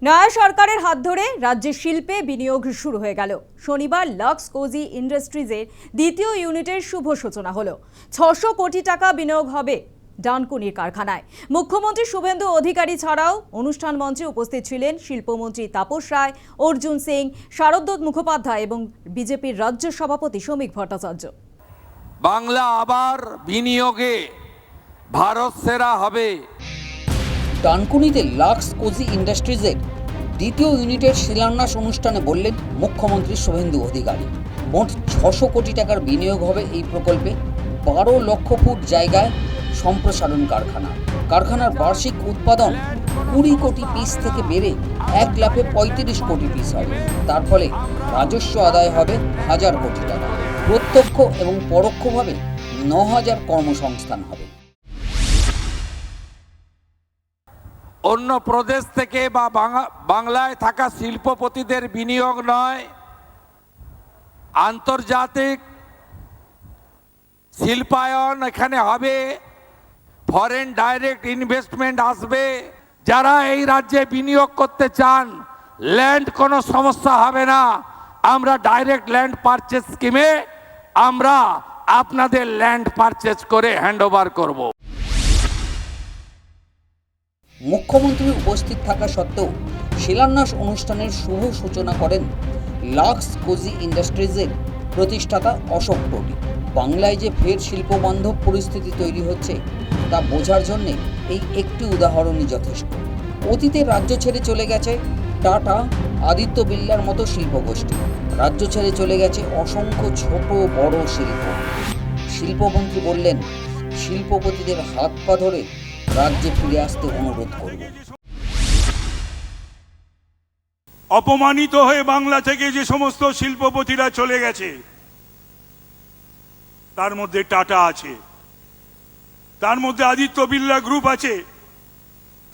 নয়া সরকারের হাত ধরে রাজ্যে শিল্পে বিনিয়োগ শুরু হয়ে গেল। শনিবার লাক্স কোজি ইন্ডাস্ট্রিজের দ্বিতীয় ইউনিটের শুভ সূচনা হলো। ৬০০ কোটি টাকা বিনিয়োগ হবে ডানকুনির কারখানায়। মুখ্যমন্ত্রী শুভেন্দু অধিকারী ছাড়াও অনুষ্ঠান মঞ্চে উপস্থিত ছিলেন শিল্পমন্ত্রী তাপস রায়, অর্জুন সিং, শারদত্ত মুখোপাধ্যায় এবং বিজেপির রাজ্য সভাপতি শ্রমিক ভট্টাচার্য। বাংলা আবার বিনিয়োগে ভারত সেরা হবে। ডানকুনিতে লাক্স কোজি ইন্ডাস্ট্রিজের দ্বিতীয় ইউনিটের শিলান্যাস অনুষ্ঠানে বললেন মুখ্যমন্ত্রী শুভেন্দু অধিকারী। মোট ৬০০ কোটি টাকার বিনিয়োগ হবে এই প্রকল্পে। ১২ লক্ষ ফুট জায়গায় সম্প্রসারণ কারখানার বার্ষিক উৎপাদন ২০ কোটি পিস থেকে বেড়ে ১ লাফে ৩৫ কোটি পিস হবে। তার ফলে রাজস্ব আদায় হবে ১০০০ কোটি টাকা। প্রত্যক্ষ এবং পরোক্ষভাবে ৯,০০০ কর্মসংস্থান হবে। অন্য প্রদেশ থেকে বা বাংলায় থাকা শিল্পপতিদের বিনিয়োগ নয়, আন্তর্জাতিক শিল্পায়ন এখানে হবে। ফরেন ডাইরেক্ট ইনভেস্টমেন্ট আসবে। যারা এই রাজ্যে বিনিয়োগ করতে চান, ল্যান্ড কোনো সমস্যা হবে না। আমরা ডাইরেক্ট ল্যান্ড পারচেজ স্কিমে আমরা আপনাদের ল্যান্ড পারচেজ করে হ্যান্ডওভার করব। মুখ্যমন্ত্রী উপস্থিত থাকা সত্ত্বেও শিলান্যাস অনুষ্ঠানের শুভ সূচনা করেন লাক্স কোজি ইন্ডাস্ট্রিজের প্রতিষ্ঠাতা অশোক টোটি। বাংলায় যে ফের শিল্পবান্ধব পরিস্থিতি তৈরি হচ্ছে তা বোঝার জন্যে এই একটি উদাহরণই যথেষ্ট। অতীতে রাজ্য ছেড়ে চলে গেছে টাটা, আদিত্য বিড়লার মতো শিল্পগোষ্ঠী। রাজ্য ছেড়ে চলে গেছে অসংখ্য ছোট বড় শিল্পমন্ত্রী বললেন, শিল্পপতিদের হাত পা ধরে রাজ্যে ফিরে আসতে অনুরোধ করব। অপমানিত হয়ে বাংলা থেকে যে সমস্ত শিল্পপতিরা চলে গেছে, তার মধ্যে টাটা আছে, তার মধ্যে আদিত্য বিড়লা গ্রুপ আছে,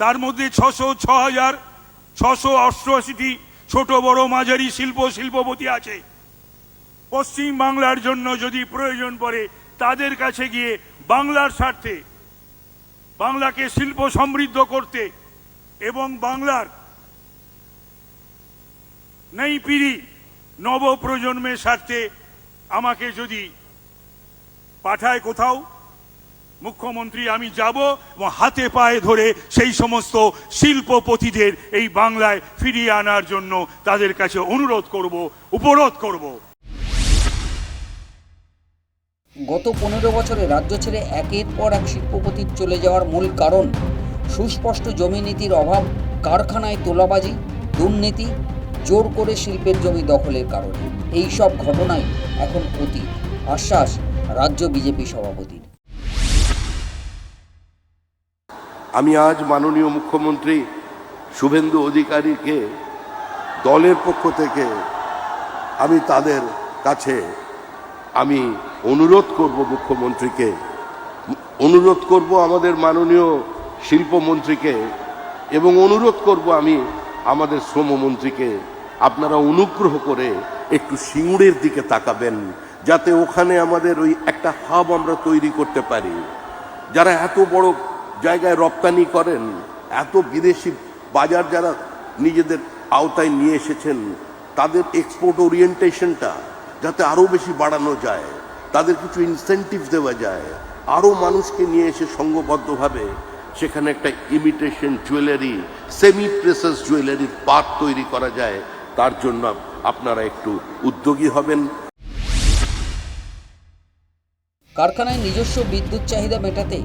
তার মধ্যে 6,688টি ছোট বড় মাঝারি শিল্পপতি আছে। পশ্চিম বাংলার জন্য যদি প্রয়োজন পড়ে তাদের কাছে গিয়ে বাংলার স্বার্থে, বাংলাকে শিল্প সমৃদ্ধ করতে এবং বাংলার নই পিঢ়ি নব প্রজন্মের স্বার্থে আমাকে যদি পাঠায় কোথাও, মুখ্যমন্ত্রী আমি যাব এবং হাতে পায়ে ধরে সেই সমস্ত শিল্পপতিদের এই বাংলায় ফিরিয়ে আনার জন্য তাদের কাছে অনুরোধ করব, উপরোধ করব। গত ১৫ বছরে রাজ্য ছেড়ে একের পর এক শিল্পপতির চলে যাওয়ার মূল কারণ সুস্পষ্ট জমি নীতির অভাব, কারখানায় তোলাবাজি, দুর্নীতি, জোর করে শিল্পের জমি দখলের কারণে। এই সব ঘটনায় এখন অতীত, আশ্বাস রাজ্য বিজেপি সভাপতির। আমি আজ মাননীয় মুখ্যমন্ত্রী শুভেন্দু অধিকারীকে দলের পক্ষ থেকে আমি তাদের কাছে আমি অনুরোধ করব, মুখ্যমন্ত্রীকে অনুরোধ করব, আমাদের মাননীয় শিল্পমন্ত্রীকে এবং অনুরোধ করব আমি আমাদের শ্রমমন্ত্রীকে, আপনারা অনুগ্রহ করে একটু সিঙ্গুরের দিকে তাকাবেন, যাতে ওখানে আমাদের ওই একটা হাব আমরা তৈরি করতে পারি। যারা এত বড় জায়গায় রপ্তানি করেন, এত বিদেশি বাজার যারা নিজেদের আওতায় নিয়ে এসেছেন, তাদের এক্সপোর্ট ওরিয়েন্টেশনটা যাতে আরও বেশি বাড়ানো যায়, তাদের কিছু ইনসেন্টিভ দেওয়া যায়, আরও মানুষকে নিয়ে এসে সংঘবদ্ধভাবে সেখানে একটা ইমিটেশন জুয়েলারি, সেমি প্রেসাস জুয়েলারির পার্ক তৈরি করা যায়, তার জন্য আপনারা একটু উদ্যোগী হবেন। কারখানায় নিজস্ব বিদ্যুৎ চাহিদা মেটাতে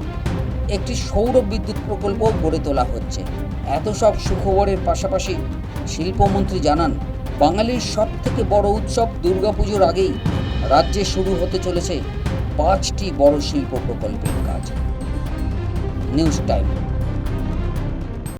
একটি সৌর বিদ্যুৎ প্রকল্প গড়ে তোলা হচ্ছে। এত সব সুখবরের পাশাপাশি শিল্পমন্ত্রী জানান, বাঙালির সব থেকে বড় উৎসব দুর্গাপুজোর আগেই রাজ্যে শুরু হতে চলেছে 5টি বড় শিল্প প্রকল্পের কাজ। News time.